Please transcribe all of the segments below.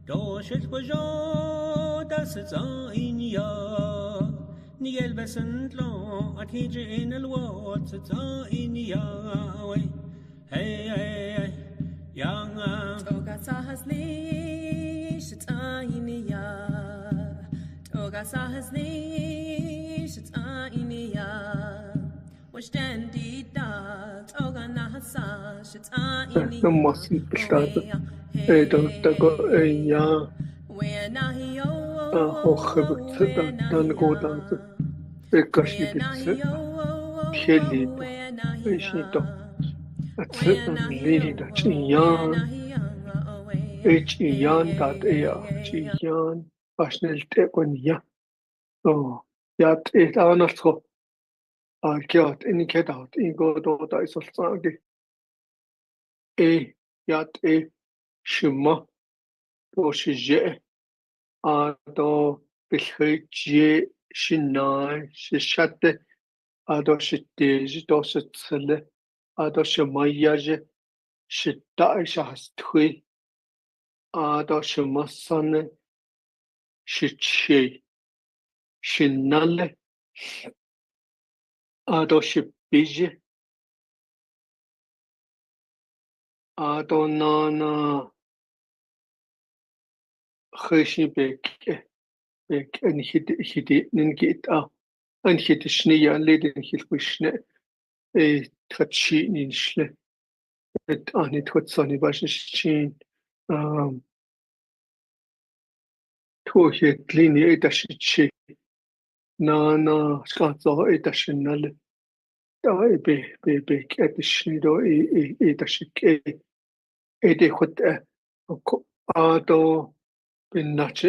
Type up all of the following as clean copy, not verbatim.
دوشت بجا دست زاینیا نیل بسنت لو أتيج إن الوقت زاینیا وي هي هي يا توغا سهزني شتاينيا توغا سهزني شتاينيا وشتندي دا توغا نهسا شتاينيا لما سنبشتاد تقو يا هو خبرت دانقودا بكشي بيتس تشيلي بيشيتو ليلي دا تشيان إيان دات إيا تشيان باشنل تقون يا يات أنا سو كيات إني كدات إنكو دودا إسولساغي يات شما وشجع آدو بالخيجي شناي ششات آدو شتيج دو ستسل آدو شماياج شتاي شهستخوي آدو شماسان شتشي شنال آدو شبيج آدو نانا خيشي بك أنهيد ننجيت أنهيد شنيا ليد أنهيد وشنا تخدشي نينشله أني تخدصاني باششين توهي تليني إداشتشي نانا شخصو إداشنال دا بك إداشني دو إداشك إدي خد آدو بالناتش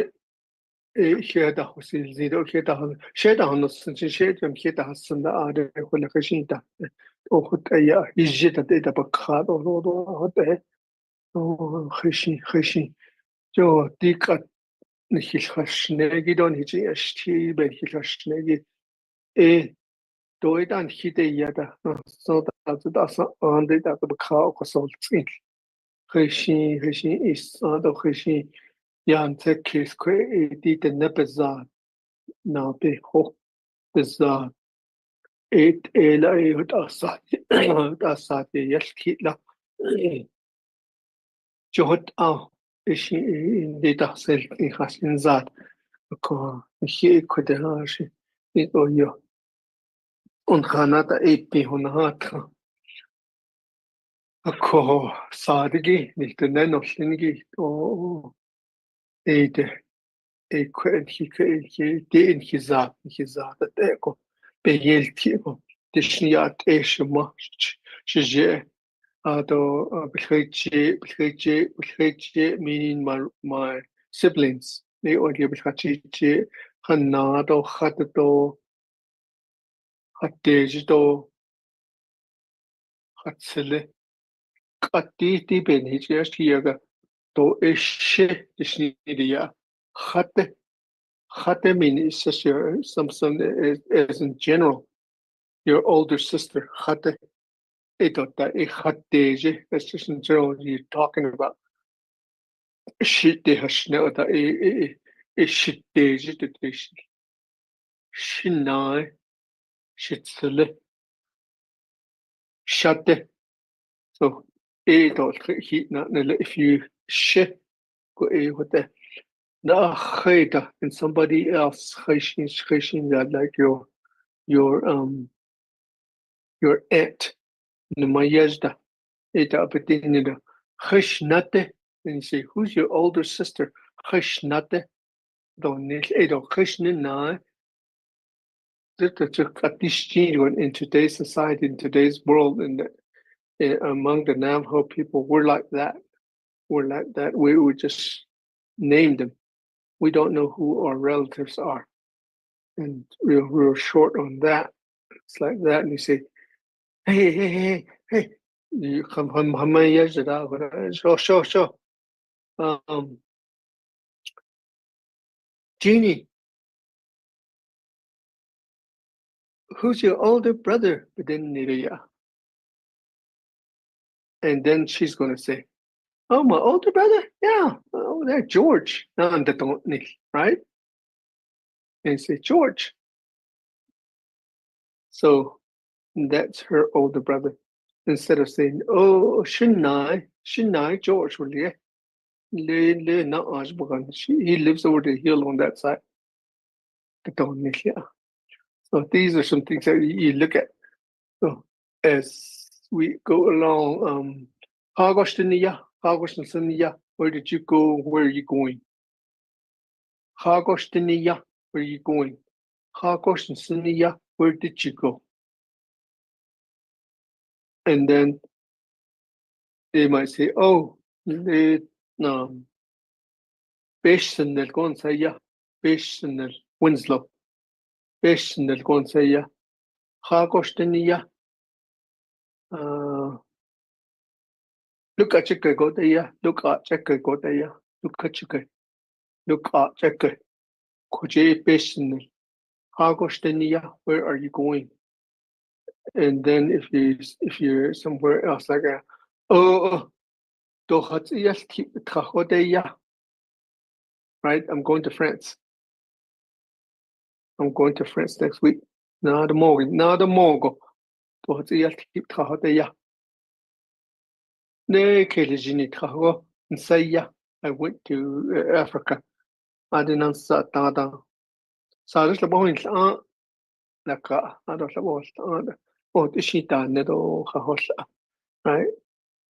هذا هو سيلزيدو هذا شيء هنص شيء كده حسن ده عاد كل خشين ده أخذ أي يجي ده بقى هذا خشين جو ديك نخيل خشناجي دون هيجي أشتي بنخيل خشناجي دويدان هيدا يدا صوت ده صار عندي ده بقى وصلتين خشين هذا خشين يعني تكيس كوي دي تنبذات نابي هو بالذات إلى أساتي يشكي لا جهد إشي دي تحصل خاصين ذات كو شيء كده شيء يو أنخانات إبي هناك كو صادقي نحن نحلنجي أو إيده دي انحزاب تاكو بيلتيكو تشنيات ايش ما شجع هذا بالخيجي مين my siblings they only بالخيجي خنادو خدتو خديجتو خدسله قديتي بينيجي اشتياغا تو ايش تشنيديا خد Khate means just your something as in general, your older sister. Khate etota khateje. That's just in general you're talking about. Shite hashnota shiteje to shinai shitsele shate. So etot heat not if you shit go with the na khayda and somebody else khashin that like your aunt Namayezda Eta Apatinida Khashnate and you say who's your older sister Khashnate don't Edo Khashnina in today's society in today's world among the Navajo people we're like that we would just name them we don't know who our relatives are and real short on that it's like that and you say hey you come how many years did I sure Jeannie who's your older brother within Nigeria and then she's gonna say oh my older brother yeah oh, that George. Right? And say, George. So that's her older brother. Instead of saying, oh, Shinai, George, will you? He lives over the hill on that side. So these are some things that you look at. So as we go along, where did you go? Where are you going? Where are you going? Where did you go? And then they might say, oh, Beshnel Gonzaya, Beshnel Winslow, Beshnel Gonzaya, Hagostenia, look at Cheka Godaya, look at Cheka Godaya, look at Cheka, look at Cheka, Koje Beshnel, Hagostenia, where are you going? And then if you're somewhere else like oh, Dohatsias keep Trahodaya, right? I'm going to France. I'm going to France next week. Nada mogo. Dohatsias keep Trahodaya. Ne kelejini traho nsaya. I went to Africa. Adinan sa tada. Sa dus labo hin sa laka. Ados labo sa. Oh, ishita nedo hahosla. Right?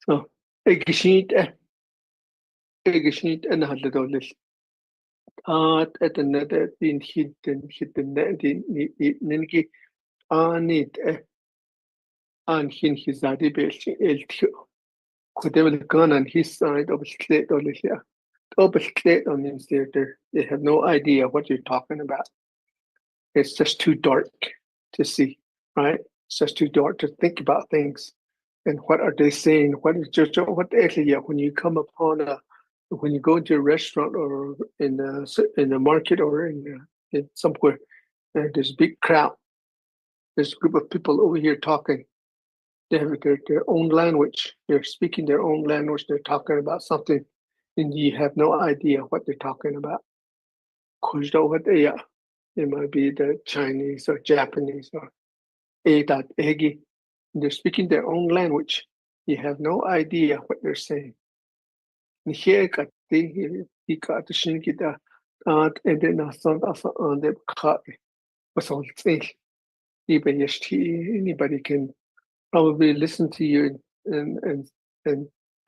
So, egishit en hadledo lis. Et en net din hitten din ninki anit an hin hizadi belchi eltio. Kudevil gun on his side of state or Licia. State means they have no idea what you're talking about. It's just too dark to see, right? It's just too dark to think about things. And what are they saying? What actually, when you come upon when you go into a restaurant or in a market or in somewhere, there's a big crowd. There's a group of people over here talking. They have their own language. They're speaking their own language. They're talking about something, and you have no idea what they're talking about. It might be the Chinese or Japanese or Egi. They're speaking their own language. You have no idea what they're saying. And anybody can probably listen to you and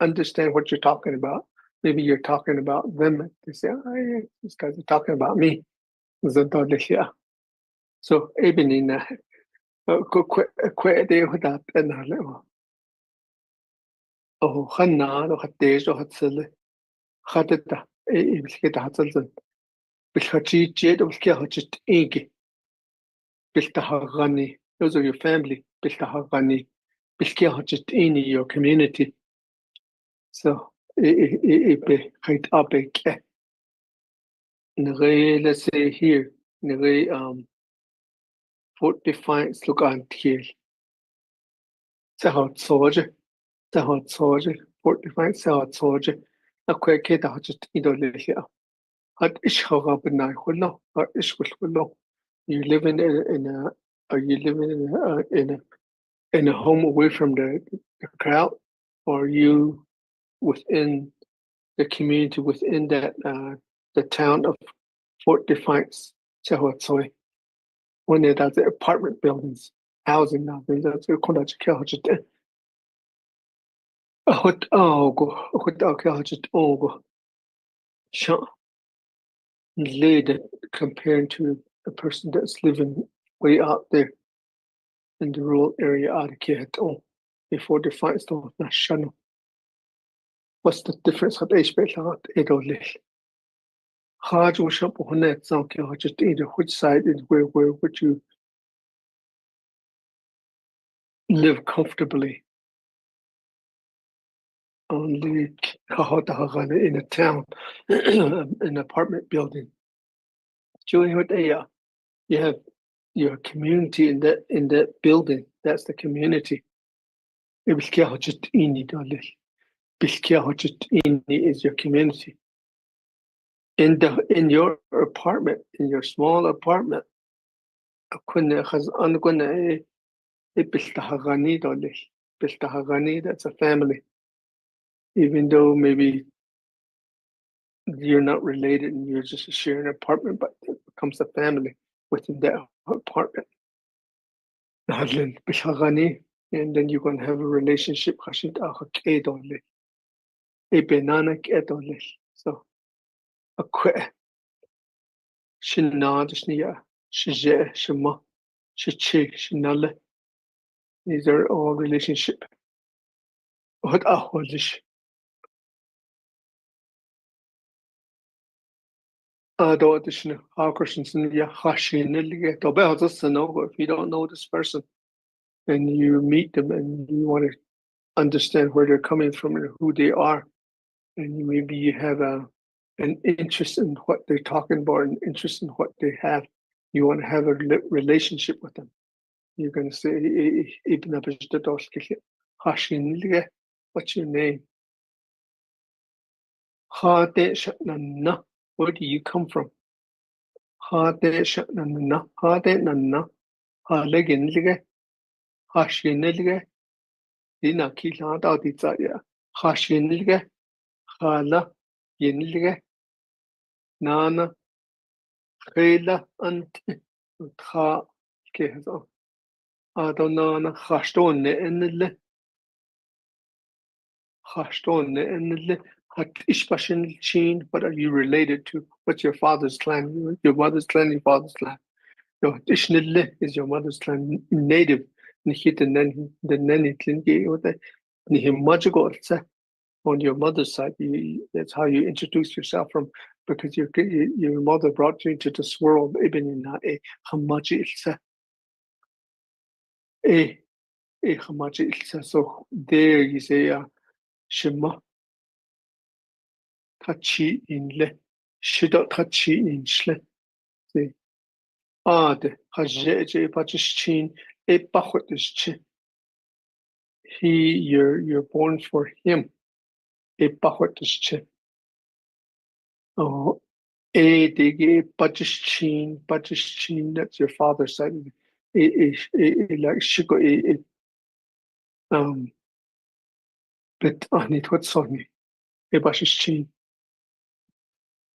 understand what you're talking about. Maybe you're talking about them. They say, oh, yeah, these guys are talking about me. So, Ebenina, oh, Hana, or Hadesh, or Hatsele, Hadeta, Ebishket Hatzelson, Bilhachi Jet of Skahachit Egi, Biltahagani, those are your family, Biltahagani, Bilkehachit in your community. So, let's say here, Fort Defiance, look on here. Fort Defiance, a quick kid, I just Indonesia. At Ishharabanai, or Ishwillo. You live are you living in a home away from the crowd, or you within the community within that the town of Fort Defiance, Chahotsoi, when it has the apartment buildings, housing now, that's a contact Kahajit. Comparing to a person that's living way out there in the rural area out of Kihaton before Defiance to Nashano. What's the difference of Edolil? Hard or shop or net sound just either which side is where would you live comfortably on the Kahotahagana in a town, an apartment building. Julie, what they are, you have your community in that building. That's the community. Bilkiahojit ini dolil. Bilkiahojit ini is your community. in your apartment, in your small apartment, that's a family. Even though maybe you're not related and you're just sharing an apartment, but it becomes a family within that apartment. And then you're going to have a relationship. So, a quit. These are all relationship. What if you don't know this person and you meet them and you want to understand where they're coming from and who they are, and maybe you have an interest in what they're talking about, an interest in what they have, you want to have a relationship with them. You're going to say, what's your name? Where do you come from? Dina kila da di za ya ha shinlige ha la yinlige nana khela ant kha ke zo adona khashton enle hat ishbashin chin. What are you related to? What's your father's clan? Your mother's clan, your father's clan. Your ishnille is your mother's clan native. Nihit the nanny klingi or the nihimajigo on your mother's side. That's how you introduce yourself from, because your mother brought you into this world. Ibn a hamaji ilsa a hamaji ilsa. So there you say shema tachi inle shida tachi insle. See the hajeje pachishin a pachotish. You're born for him. A pachotish. Oh, Pachishchin, that's your father's side. Like Shiko, but on it, what's on me? A Pachishchin,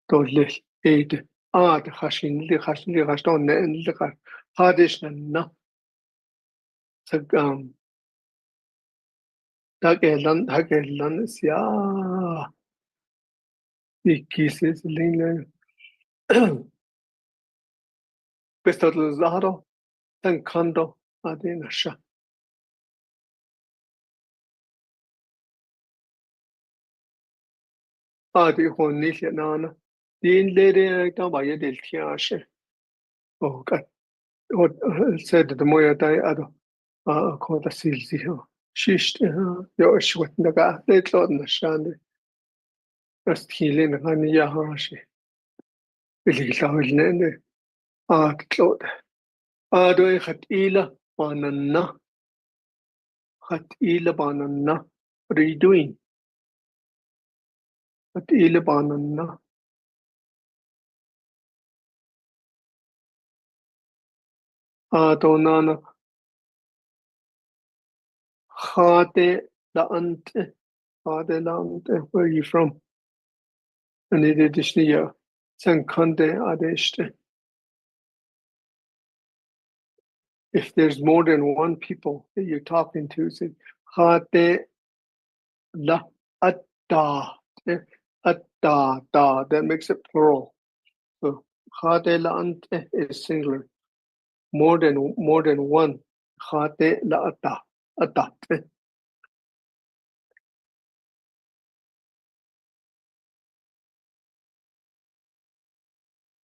Dolly, the Hashin, the Haston, and the Hadish, and no. So, Hagelan is the kisses, Lingler, Pistol Zaro, and Kondo, Adinasha. The Honishia Nana, the lady down by your del Tiashe. Oh, God. What said the Moya Dai Ado, called the Silzio. Shisht, your Shwat Naga, they thought in the Shande. Just healing the Hania Hashi. Billy Lawlende, Claude. Do I had Ila Banana? Had Ila Banana? What are you doing? Had Ila Banana? Donana. Hade la Ante. Hade la Ante. Where are you from? And it is Dishnia. Sankande Adeshte. If there's more than one people that you're talking to, say Hade la Atta. Atta da. That makes it plural. So Hade la Ante is singular. More than one. Hade la Atta. Atta.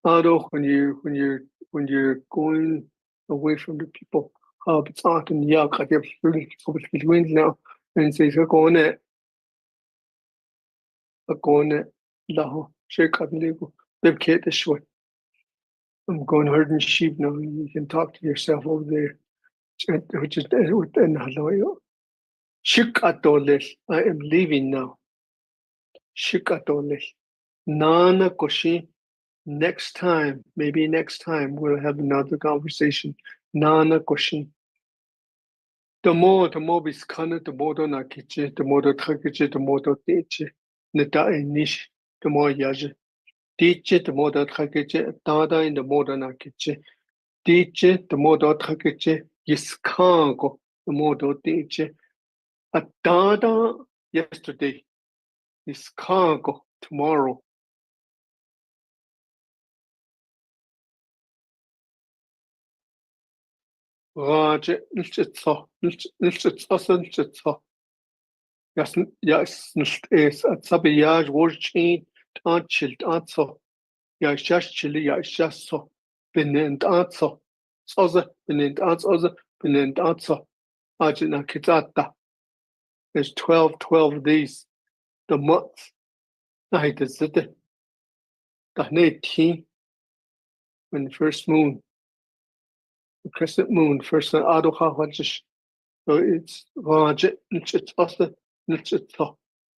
Although when you're going away from the people, it's often between now and say going laho shake up lego they've kate this way. I'm going herding sheep now. You can talk to yourself over there, which is within hello. Shik atolel. I am leaving now. Shik atolel. Nana koshi. Next time, maybe next time we'll have another conversation. Nana koshi. The more biskana, the more do nakiche, the more do trakiche, the more do teche. Neta enish, the more yaje. Teche, the more do trakiche, tada in the more do nakiche. Teche, the more do trakiche, yiskango, the more do teche. A tada yesterday, yiskango tomorrow. Raje, nilchitso, nilchitso. Yes, is at Sabiyaj, Warchin, Tanchil, Tanso, Yashash Chili, Yashaso, Benint Anso, Soza, Benint Ansoza, Benint Anso, Ajina Kitata. There's 12 days, the month. Night is the 18, when the first moon, the crescent moon, first Adoha Wajish. So it's Raja, Nchitsa, Nchitsa.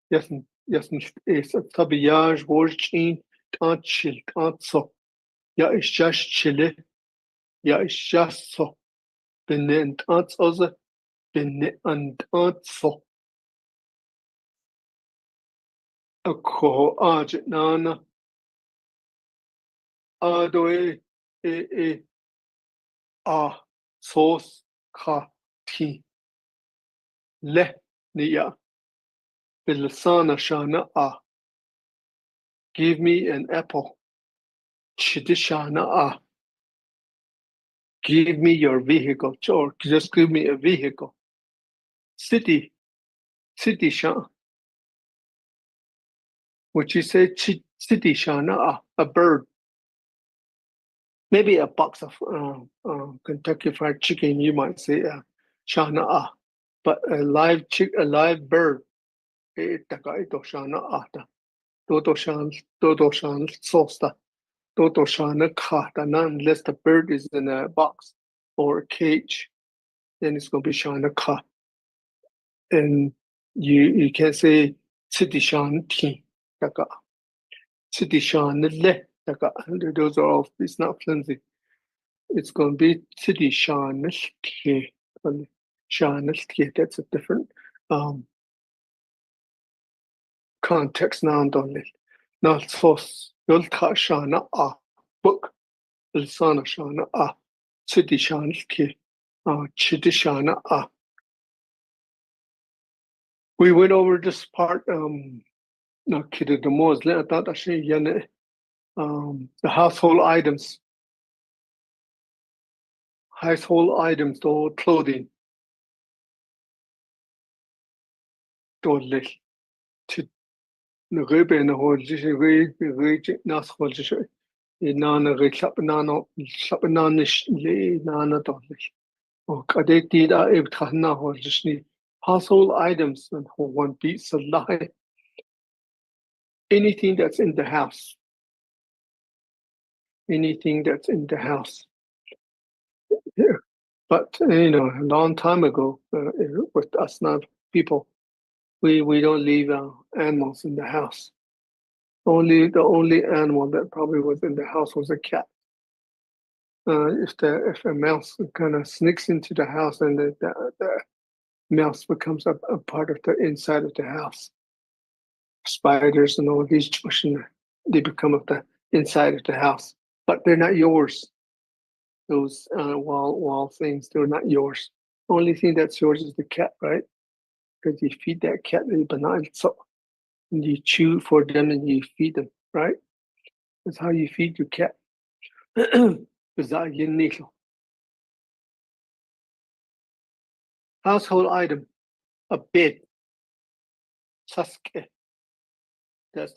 Yes, yes, it's a Sabiyaj, Warchin, Tanchil, Tanso. Ja, is just chillen. Ja, is just so. Benint ans also. Benint so. A ko ajet nana. Adoe e a sauce ka ti. Le niya. Bilasana shana a. Give me an apple. Chidishana a. Give me your vehicle. Or just give me a vehicle. City. City shan. What you say? City shana a bird. Maybe a box of Kentucky Fried Chicken, you might say shana, but a live bird, taka ito shana ata, toto shan sosta, toto shana kata, not unless the bird is in a box or a cage, then it's gonna be shana ka, and you can't say city shan ti taka, city shan le taka. Those are all. It's not flimsy. It's going to be City Shanishke. Shanishke, that's a different context now. Not sos. Yulta Shana A. Book. Ilsana Shana A. City Shanishke. Chiti Shana A. We went over this part, not kidding the most, I thought actually, the household items. Household items, or clothing. To Rebe na hol just re nas hol just inana re klapnanish le nana dodlich. O kade tida eb khana hol just ni household items and one piece of lie. Anything that's in the house. Anything that's in the house. Yeah. But a long time ago, with us now people, we don't leave animals in the house. The only animal that probably was in the house was a cat. If a mouse kind of sneaks into the house, and the mouse becomes a part of the inside of the house. Spiders and all these they become of the inside of the house, but they're not yours. Those wall things, they're not yours. Only thing that's yours is the cat, right? Because you feed that cat the banana, so and you chew for them and you feed them, right? That's how you feed your cat. Household item, a bed. Saske. That's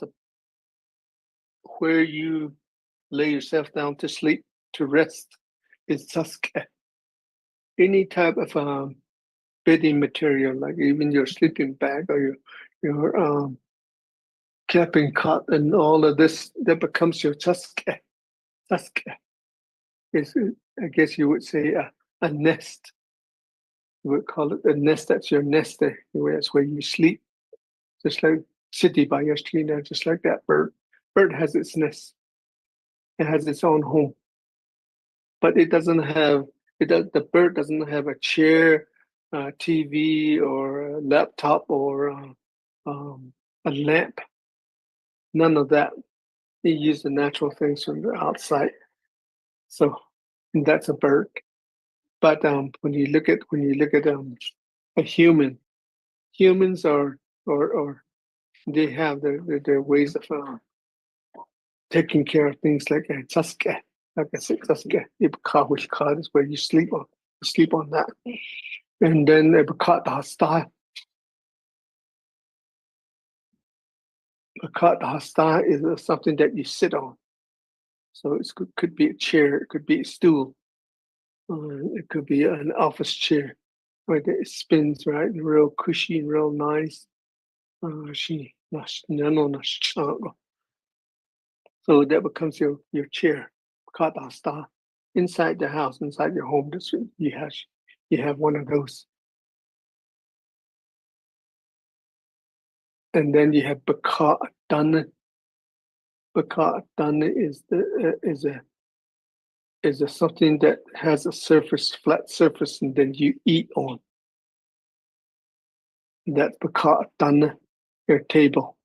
where you lay yourself down to sleep, to rest. Is saske. Any type of bedding material, like even your sleeping bag or your camping cot and all of this, that becomes your saske. Saske. I guess you would say a nest. You would call it a nest. That's your nest. That's where you sleep. Just like city by your street, just like that bird. bird has its nest. It has its own home, but it doesn't have. The bird doesn't have a chair, TV, or a laptop, or a lamp. None of that. They use the natural things from the outside. So that's a bird. But when you look at a human, humans are or they have their ways of taking care of things like a taske. Like I said, taske. Ibka, which card is where you sleep on. You sleep on that. And then ibka hasta. Ibka hasta is something that you sit on. So it could be a chair, it could be a stool, it could be an office chair where it spins, right, and real cushy and real nice. So that becomes your chair. Inside the house, inside your home, you have one of those. And then you have baka dana. Baka dana is a something that has a surface, flat surface, and then you eat on. That's baka dana, your table.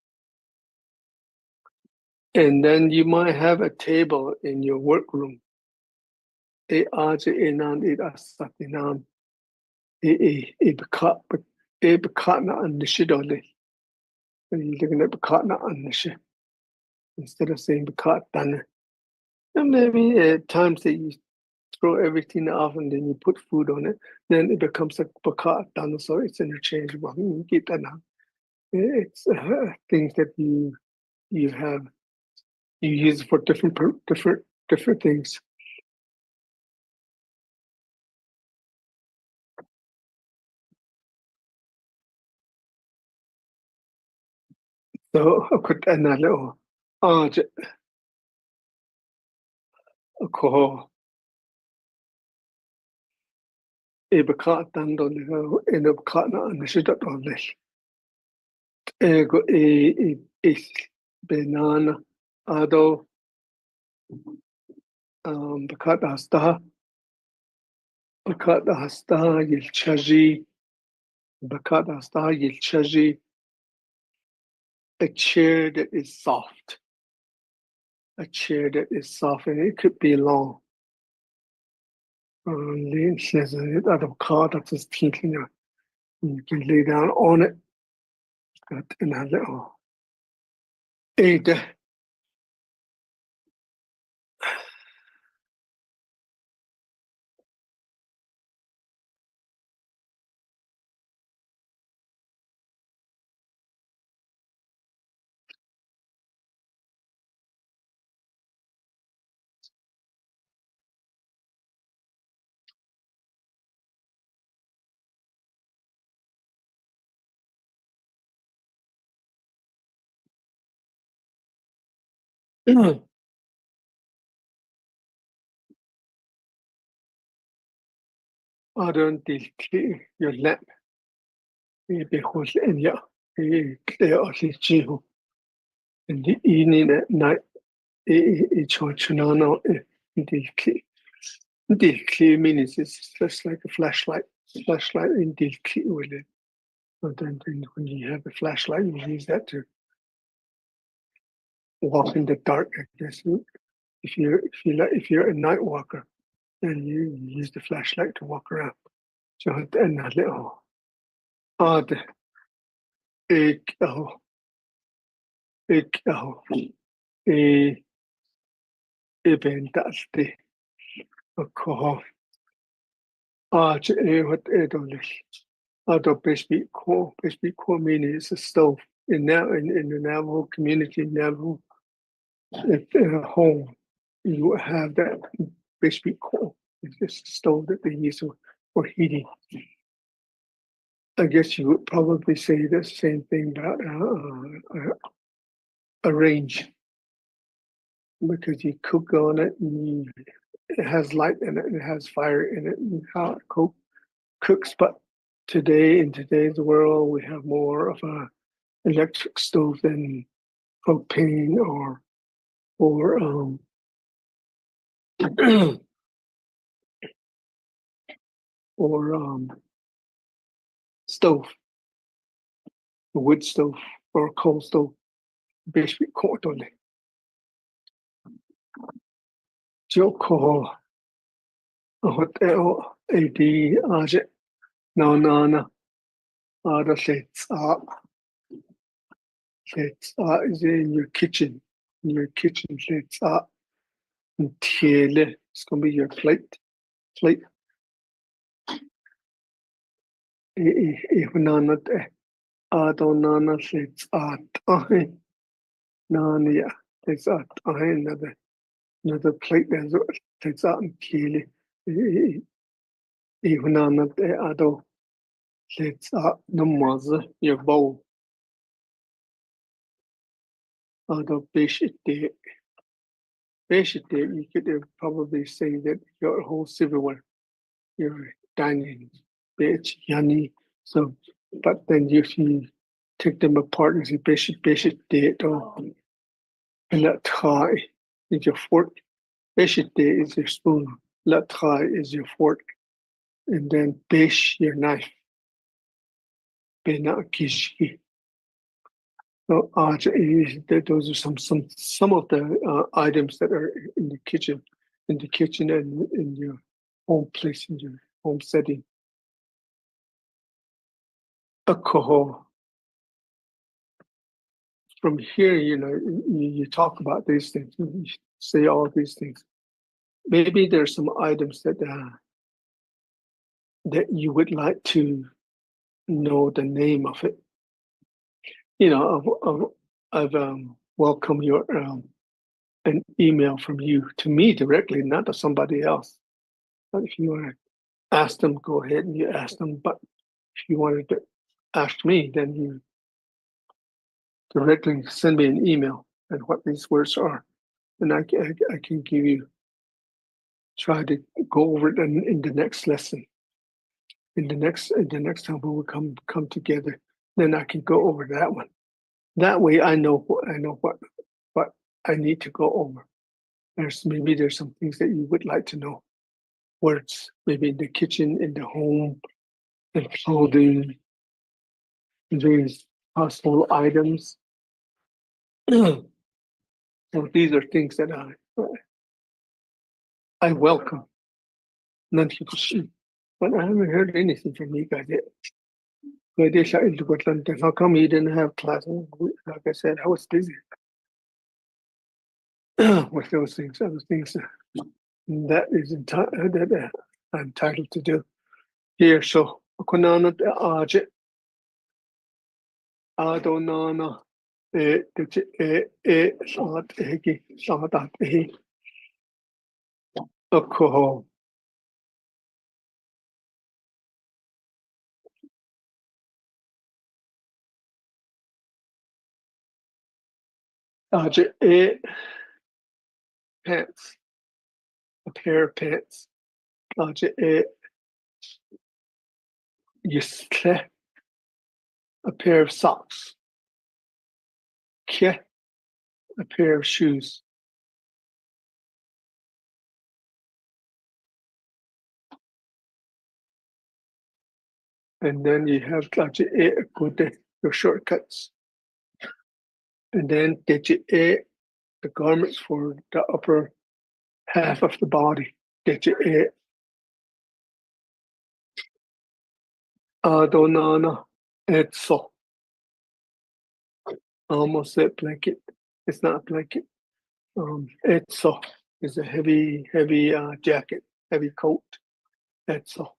And then you might have a table in your workroom. E aje enan e asatinan e bekat na anishidole. And you're looking at bekat na anish instead of saying bekat dana. And maybe at times that you throw everything off and then you put food on it, then it becomes a bekat dana. So it's interchangeable. It's things that you have. You use for different things. So كنت أنا له أكو إبقاء تندون له إن إبقاءنا نشدة الله إيش بنانا أدو بقاء هستا يلشجي a chair that is soft. A chair that is soft, and it could be long. You can lay down on it. Adon your lamp. Because in ya, clear or jihu. In the evening at night, each chunano dilki. Dilki means it's just like a flashlight. Flashlight in dilki with it. And then when you have a flashlight, you use that to walk in the dark. I guess if you're a night walker, then you use the flashlight to walk around. So and a little odd egg e ebentaste alcohol. What edolish. Auto Bishop Core meaning is a stove. In the Navajo community, Navajo home, you have that Bishop Core. It's just a stove that they use for heating. I guess you would probably say the same thing about a range, because you cook on it and it has light in it and it has fire in it and how it cooks. But in today's world, we have more of a electric stove than propane or or or stove, a wood stove or a coal stove. Basically, quarterly. Joko, hotel, AD, Aje, no, Nana, other sets is in your kitchen. In your kitchen, sets up. Tele, it's gonna be your plate. Plate. If Nana, Nana sets up. Nania, sets up. Another plate that's takes out and kill it. Nana, Ado. Sets up the mother, your bowl. Although basically, you could probably say that your whole silverware, your dining, bitch, yanni. So, but then if you take them apart and say basic date or la try is your fork, basic date is your spoon, la try is your fork, and then bish your knife, bena kishi. So, those are some of the items that are in the kitchen, and in your home place, in your home setting. Alcohol. From here, you talk about these things, you say all these things. Maybe there's some items that you would like to know the name of it. I've welcomed an email from you to me directly, not to somebody else. But if you want to ask them, go ahead and you ask them. But if you wanted to ask me, then you directly send me an email and what these words are, and I can try to go over it in the next lesson. In the next time when we come together, then I can go over that one. That way, I know what I need to go over. There's some things that you would like to know. Words, maybe in the kitchen, in the home, and clothing, these household items. So these are things that I welcome. None people see, but I haven't heard anything from you guys yet. How come you didn't have class? Like I said, I was busy with those things, other things that I'm entitled to do here. So, Konana Aje Adonana Sat Egi Sadat Ehi Alcohol. Aje pants, a pair of pants. Aje Yisle, a pair of socks. Kye, a pair of shoes. And then you have your shortcuts. And then the garments for the upper half of the body. Adonana etso. Almost said blanket. It's not a blanket. Etso is a heavy jacket, heavy coat. Etso.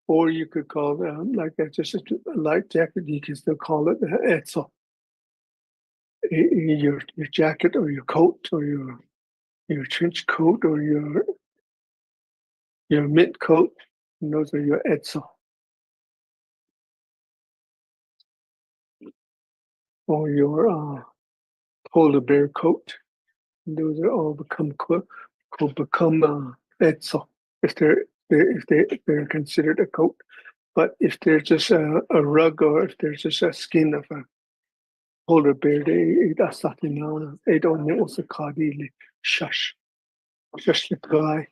Or you could call it like just a light jacket. You can still call it etso. Your jacket or your coat or your trench coat or your mint coat. And those are your etso. Or your polar bear coat. And those are all become etso if they're considered a coat. But if they're just a rug or if there's just a skin of polar bear it asatinana it on the osakadi shush the guy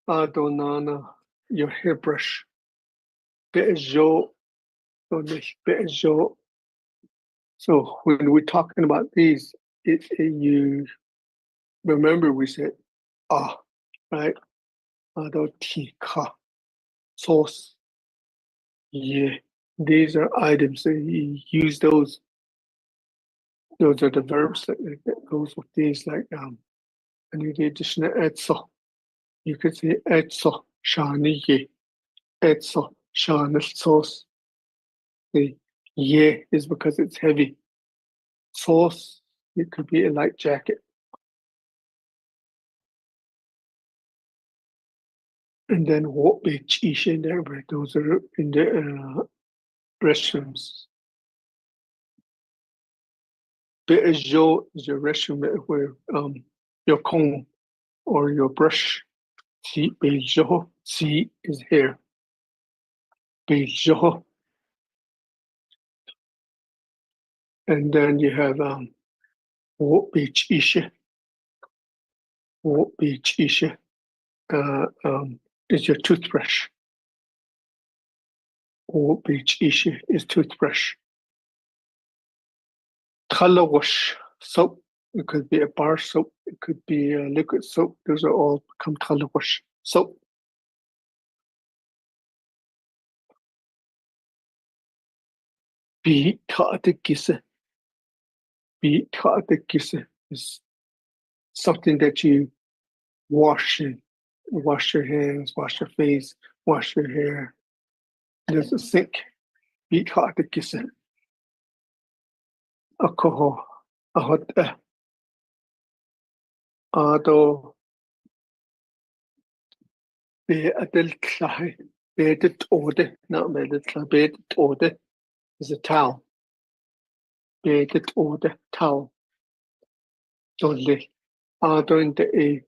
adonana your hairbrush bejo bejo. So when we're talking about these, you remember we said right? Adotika sauce. Yeah, these are items that you use those. Those are the verbs that goes with these. Like and you the addition of etso. You could say etso shani ye etso shana sauce. The ye is because it's heavy. Sauce, it could be a light jacket. And then what beach ish in there, but those are in the restrooms. Bejo is your restroom where your comb or your brush. Si bejo, si is here. Bejo. And then you have what beach isha. What beach isha is your toothbrush. What beach isha is toothbrush. Color wash soap. It could be a bar soap. It could be a liquid soap. Those are all become color wash soap. Be kisse. Be kisse is something that you wash in. Wash your hands, wash your face, wash your hair. There's a sink. Be kisse. Alcohol. Ahot ado be adel klahi. Bedet ode. Not bedet klahi. Bedet ode is a towel. Bedet ode towel. Dole. Ado in the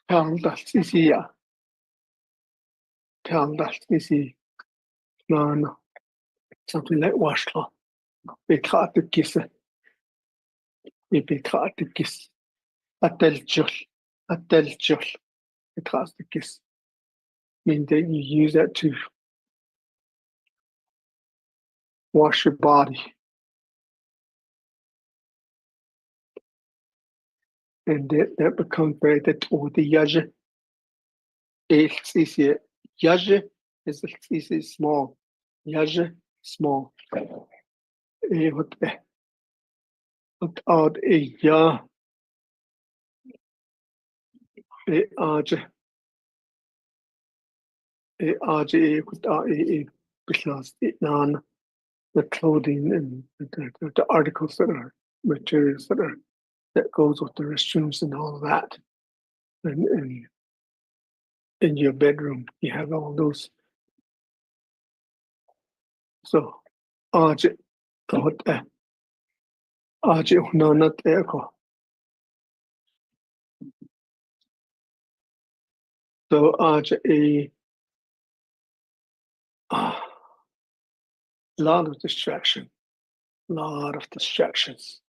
towel that's easy. Towel that's easy. No. Something like washcloth. Bekate kisse. Bekate kisse. Adel jul. Adel jul. Bekate kisse. Mean that you use that to wash your body. And that becomes very that or the yaja. It's easy. Yaja is easy small. Yaja small. What odd a ya a aja a aja what a because it non the clothing and the articles that are materials that goes with the restrooms and all of that. And in your bedroom, you have all those. So, aje, what aje, no, not echo. So, aje, a lot of distraction, lot of distractions.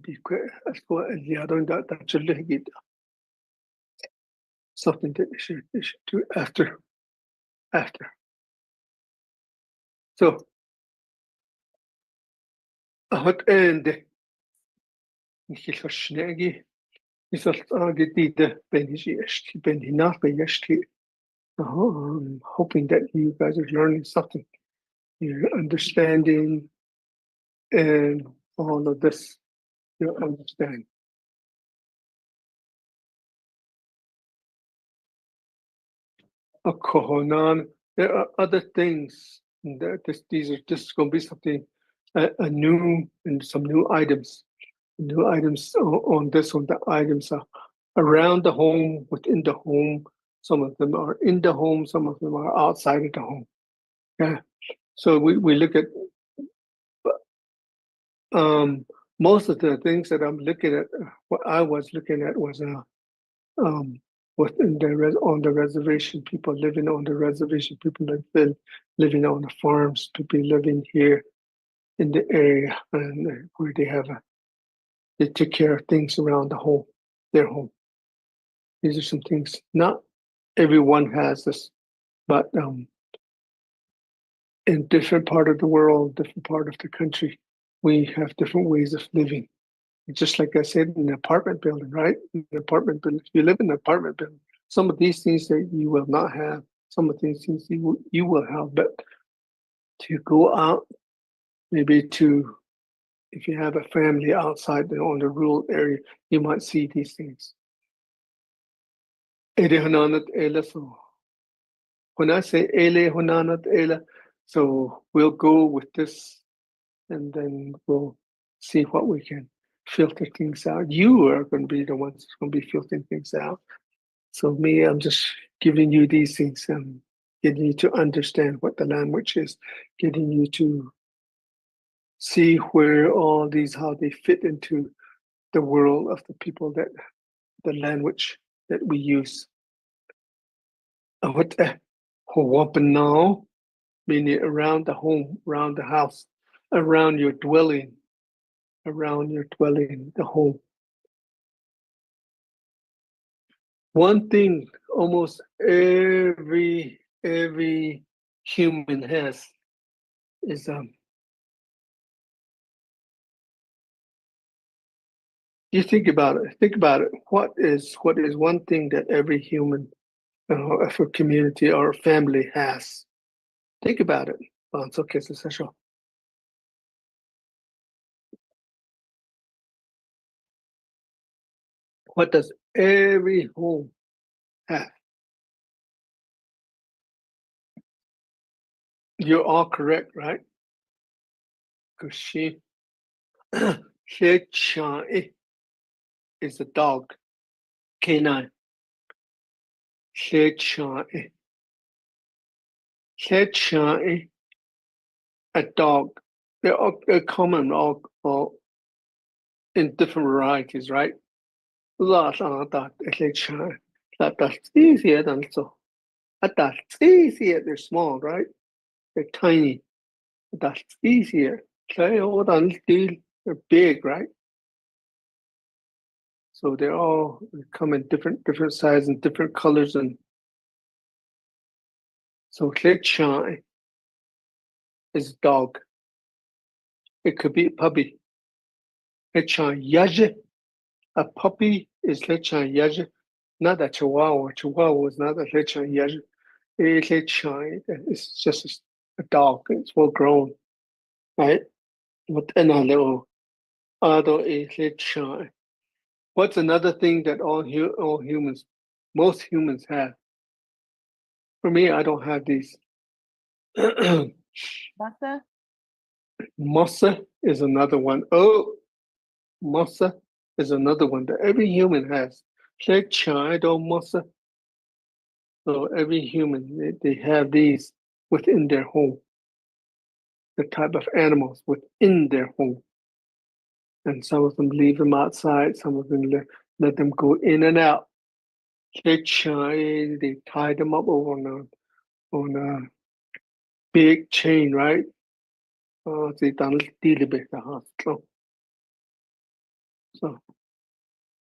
Be quick. That's what the other that something that they should do after. So, what end? Nishilashnegi. I'm hoping that you guys are learning something. You're understanding and all of this. You understand. A kohonan. There are other things that this is going to be something a new and some new items. New items on this one. The items are around the home, within the home. Some of them are in the home. Some of them are outside of the home. Yeah. So we look at most of the things that I'm looking at, what I was looking at was um, within on the reservation, people living on the reservation, people living on the farms, people living here in the area, and where they take care of things around their home. These are some things. Not everyone has this, but in different part of the world, different part of the country, we have different ways of living. Just like I said, in an apartment building, right? In an apartment building, if you live in an apartment building, some of these things that you will not have, some of these things you will have, but to go out, maybe to, if you have a family outside on the rural area, you might see these things. So when I say ele honanat ele, so we'll go with this and then we'll see what we can filter things out. You are going to be the ones that's going to be filtering things out. So me, I'm just giving you these things and getting you to understand what the language is, getting you to see where all these, how they fit into the world of the people that, the language that we use. What now, meaning around the home, around the house, around your dwelling, the home. One thing almost every human has is you think about it. Think about it. What is one thing that every human, of a community or a family has? Think about it. Okay, so what does every home have? You're all correct, right? Because she is a dog, canine. Shechai, a dog. They're common all in different varieties, right? That's easier than so. That's easier. They're small, right? They're tiny. That's easier. They're big, right? So they come in different sizes and different colors, and so Klitschai is a dog. It could be a puppy. Klitschai Yaje, a puppy is Klitschai Yaje, not a Chihuahua. Chihuahua is not a Klitschai Yaje. Klitschai is just a dog. It's full grown, right? Within a little other Klitschai. What's another thing that all humans, most humans have? For me, I don't have these. Masa? Mossa is another one. Oh, mossa is another one that every human has. Child mossa. So every human, they have these within their home. The type of animals within their home. And some of them leave them outside. Some of them let them go in and out. They tie them up on a big chain, right? They done deal with the hospital. So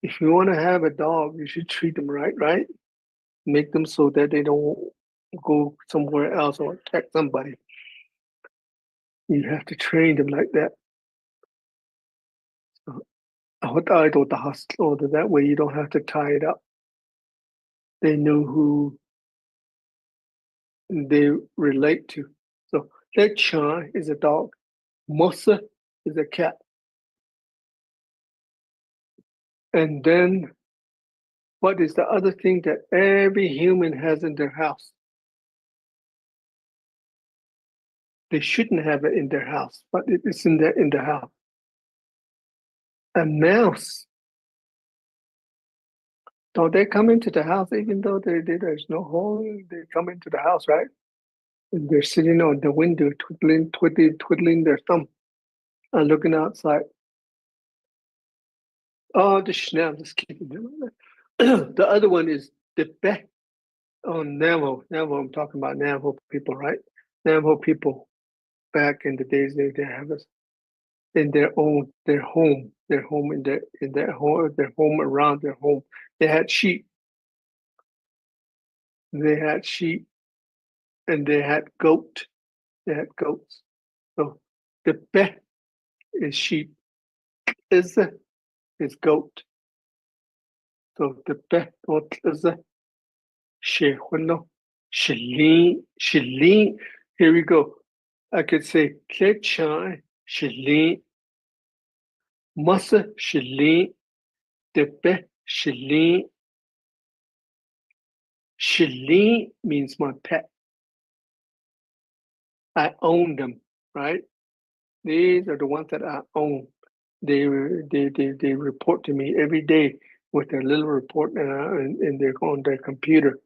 if you want to have a dog, you should treat them right? Make them so that they don't go somewhere else or attack somebody. You have to train them like that. The hospital, that way you don't have to tie it up. They know who they relate to. So Lechon is a dog. Mosa is a cat. And then what is the other thing that every human has in their house? They shouldn't have it in their house, but it is in the house. A mouse. Don't they come into the house even though there's no hole? They come into the house, right? And they're sitting on the window, twiddling their thumb and looking outside. Oh, the Schnell, just keep it there. The other one is the Be on Navajo. Navajo, I'm talking about Navajo people, right? Navajo people back in the days they have us in their home in their home around their home. They had sheep. They had sheep and they had goat. They had goats. So the Be is sheep. Is goat. So the Be what is a Shehwano. Shalin. Here we go. I could say Klechan, Shalin, Masa, Shalin, Tepe, Shalin. Shalin means my pet. I own them, right? These are the ones that I own. They report to me every day with their little report in their on their computer.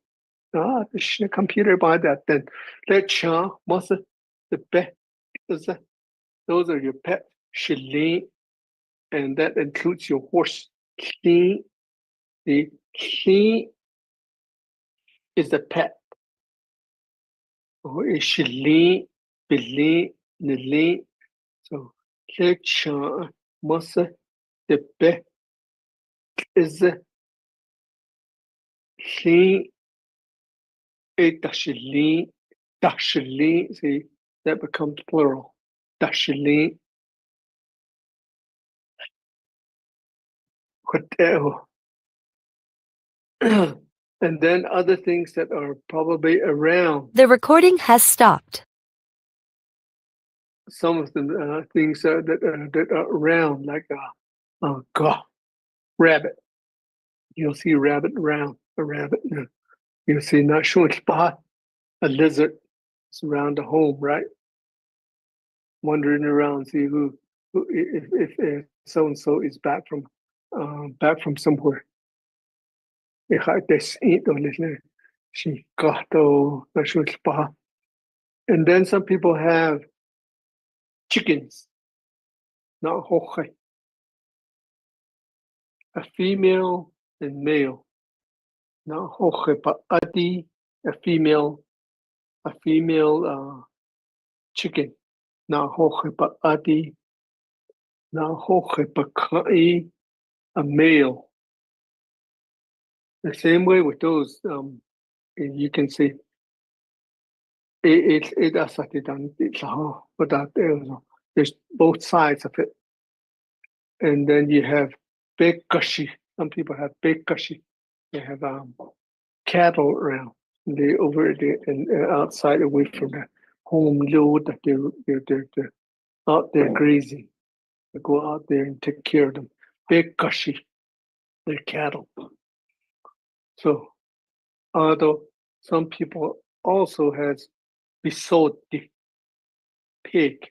Ah, the computer by that then. Klechan, Masa, Tepe, those are your pets. Shalin, and that includes your horse. Clean, the clean is the pet. Or is Shalin, Bilin, Nilin. So, Klechan, Masa, the pet is the clean, et Dashalin, Dashalin. See, that becomes plural. Dashalin. And then other things that are probably around. The recording has stopped. Some of the things that are around, like rabbit. You'll see a rabbit around, a rabbit. You'll see not short spot, a lizard. It's around the home, right? Wandering around, see who if so and so is back from somewhere. And then some people have chickens, not hoche. A female and male, not hoche, but adi, a female chicken, not hoche, but adi, not hoche, but kai, a male. The same way with those, you can see it there's both sides of it. And then you have big gushi. Some people have big gushi. They have cattle around. They over there and outside away from the home load that they're out there grazing. They go out there and take care of them. Big gushi. They're cattle. So although some people also has bisotti, pig.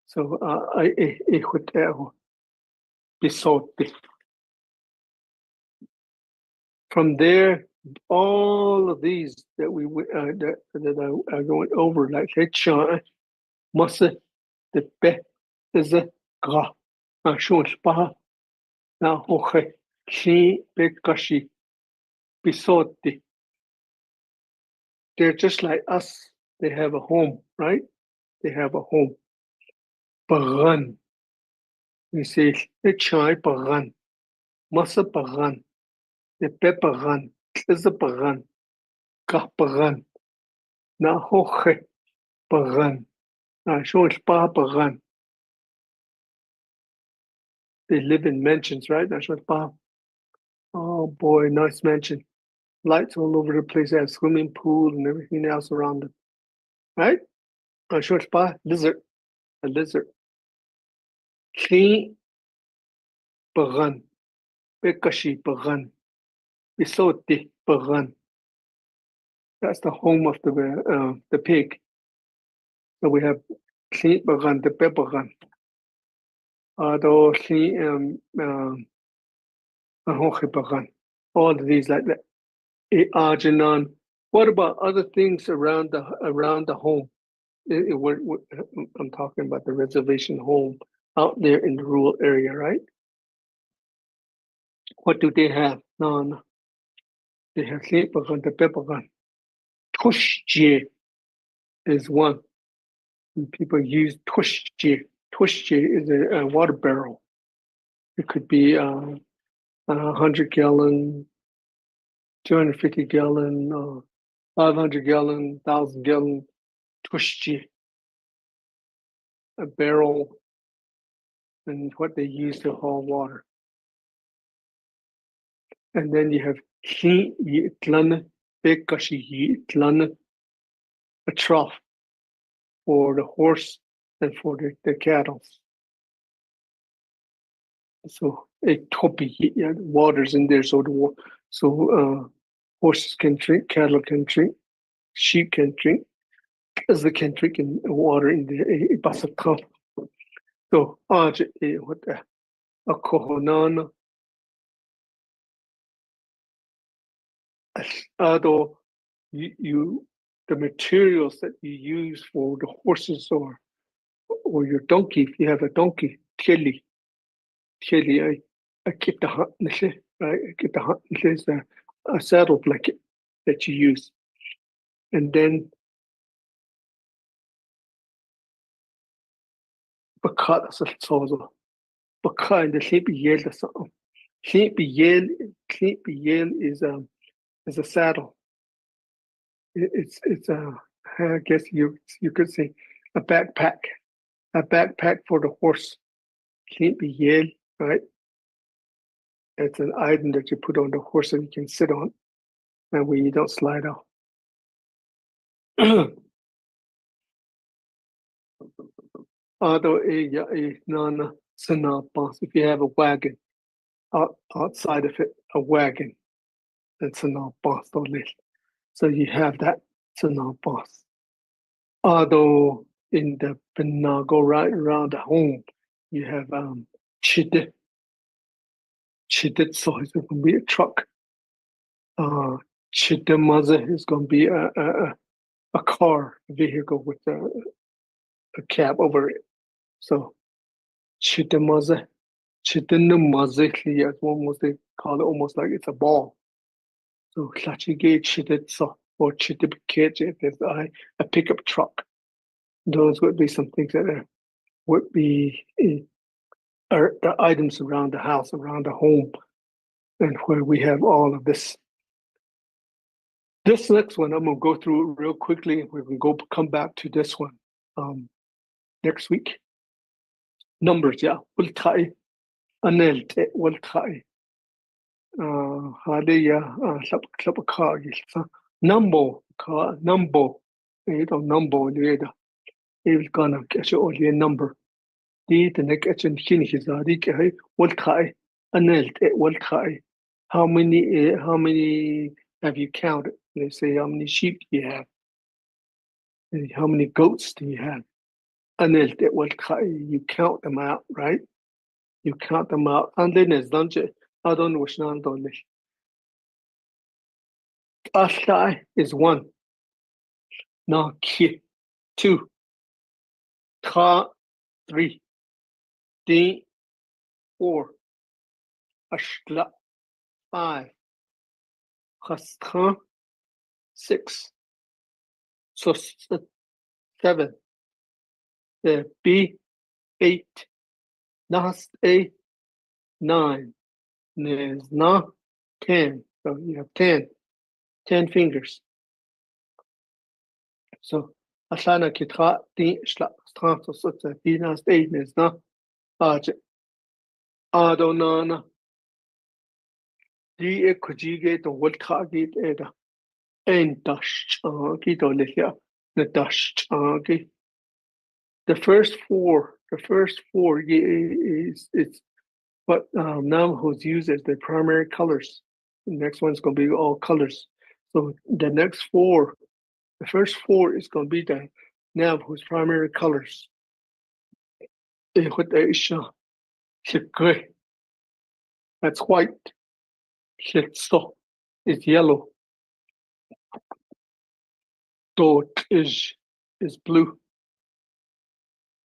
So I bisotti. From there, all of these that we that are going over, like Hechan, Masa, the Be, is a Gra, Shon Spa, Na Hoche, Shi, Bekashi, Bisotti. They're just like us. They have a home, right? They have a home. Paran. We say Hechan Paran, Masa Paran, the Be Paran, is a Paran, Gra Paran, Na Hoche Paran. Shon Spa Paran. They live in mansions, right? Oh boy, nice mansion. Lights all over the place. They have swimming pool and everything else around them, right? Short spa, lizard, a lizard. Clean, bagan, bekashi, bagan, bisote, bagan. That's the home of the pig. So we have clean bagan, the bebagan. Although clean bagan. All of these like that. Ajanan. What about other things around the home? I'm talking about the reservation home out there in the rural area, right? What do they have? No. They have sleepagan, the peppergan. Tushje is one. And people use tushje. Tushje is a water barrel. It could be 100-gallon, 250-gallon, 500-gallon, 1,000-gallon tushje, a barrel, and what they use to haul water. And then you have a trough for the horse and for the cattle. So a topi, water's in there, so horses can drink, cattle can drink, sheep can drink, as they can drink in water in the basatan. So what a kohonana. Although the materials that you use for the horses or your donkey, if you have a donkey, tieli, I keep the hunt, right? I keep the hunt is a saddle blanket that you use, and then bakat as a sozo, bakat in the sleepy yell or something. Sleepy yell is a saddle. It's I guess you could say a backpack for the horse. Sleepy yell, right? It's an item that you put on the horse and you can sit on, and where you don't slide off. Although if you have a wagon outside of it, a wagon, that's a non-boss. So you have that, it's a non-boss. Although in the Benago, right around the home, you have chide. Chide, so it's going to be a truck. Chide maza is going to be a car, a vehicle with a cab over it. So chide maza, chide maza, almost they call it almost like it's a ball. So klachige chide so or chide kit if there's a pickup truck. Those would be some things that would be are the items around the house, around the home, and where we have all of this. This next one, I'm gonna go through it real quickly. We can come back to this one next week. Numbers, yeah. Ultai, anelte, ultai. Haleya, klapaka, numbo, numbo. Numbo, il gonna catch only a number. The neck at his ultai, anelte, ultai. How many have you counted? Let's say how many sheep do you have? And how many goats do you have? You count them out, right? You count them out. And then there's dungeon. I don't know which one. Ashai is one. Na ki 2. Ka 3. Di 4. Ashla 5. Khastan 6. So 7. The B 8. Nas A 9. There's na 10. So you have 10 fingers. So Asana kitra di shla stranto sotsa dinas eines na aje adonana di ekujige to wolkagi eda en dash gito lehia the dash the first four is it's what Navajos use as their primary colors. The next one's going to be all colors. So the first four is going to be the Navajo's primary colors. That's white. Is yellow. Dot is blue.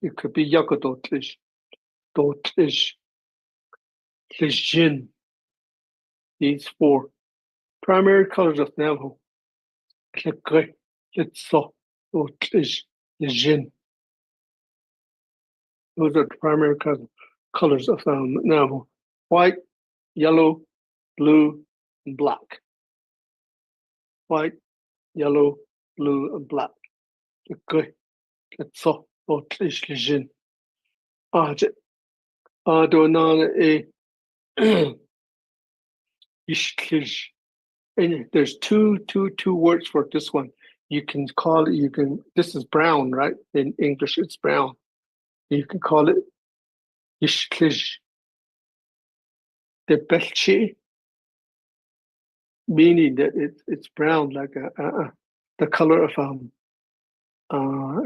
It could be yakodot. dot is hygiene. These four primary colors of Navajo. Click, so, dot is hygiene. Those are the primary colors of Navajo: white, yellow, blue, and black. White, yellow, blue, and black. Click, so, dot is hygiene. Adonana ishkish. And there's two words for this one. You can call it, this is brown, right? In English, it's brown. You can call it ishkish. The belchi, meaning that it's brown, like the color of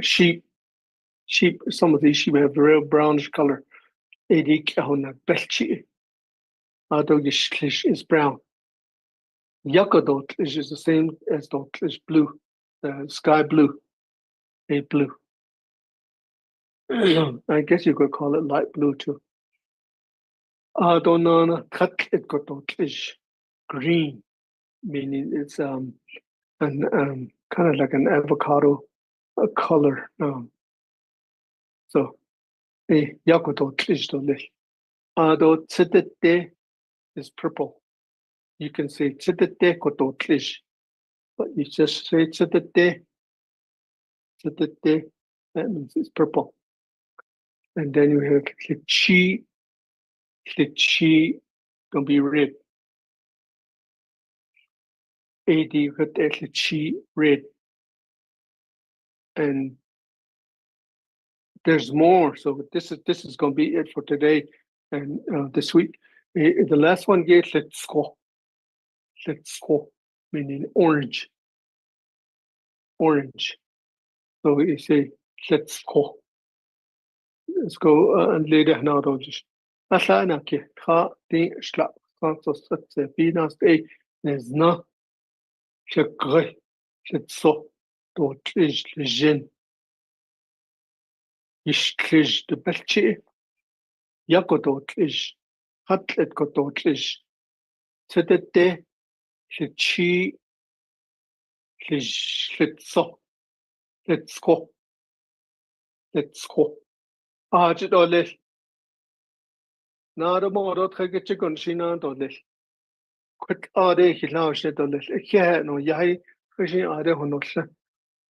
sheep. Sheep, some of these sheep have a real brownish color. Edik ahona belchi. Ishkish is brown. Yakadot is just the same as dot is blue, sky blue, a blue. I guess you could call it light blue too. Adonana katlit is green, meaning it's kind of like an avocado color. So a yakodot is dolil. Ado tzedete is purple. You can say tzedete kodotlish, but you just say tzedete. Tzedete, that means it's purple. And then you have Klichi gonna be red. AD got Klichi red. And there's more. So this is gonna be it for today and this week. The last one gave Letsko, meaning orange. Orange. So you say Letsko. Let's go and later now just. Asana ke kha ti shla so se pinas e nezna chekre chetso to tlij jen ishklij de belchi yakoto tlij hatlet koto tlij tete chichi chetso let's go ajidole na do mo do trege chikon shina dole quit ade hilaush dole ke no yai khshin ade honosha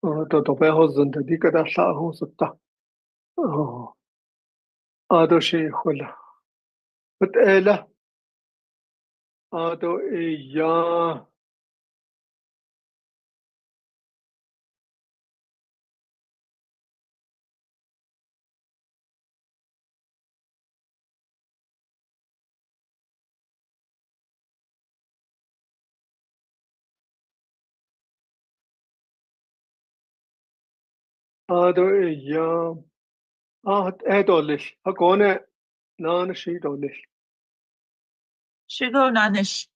to be hozun de dikada sa hosutta ado shi khola but ela ado ya ado ya edolish hakone nan shi dolish Shigo Nanish.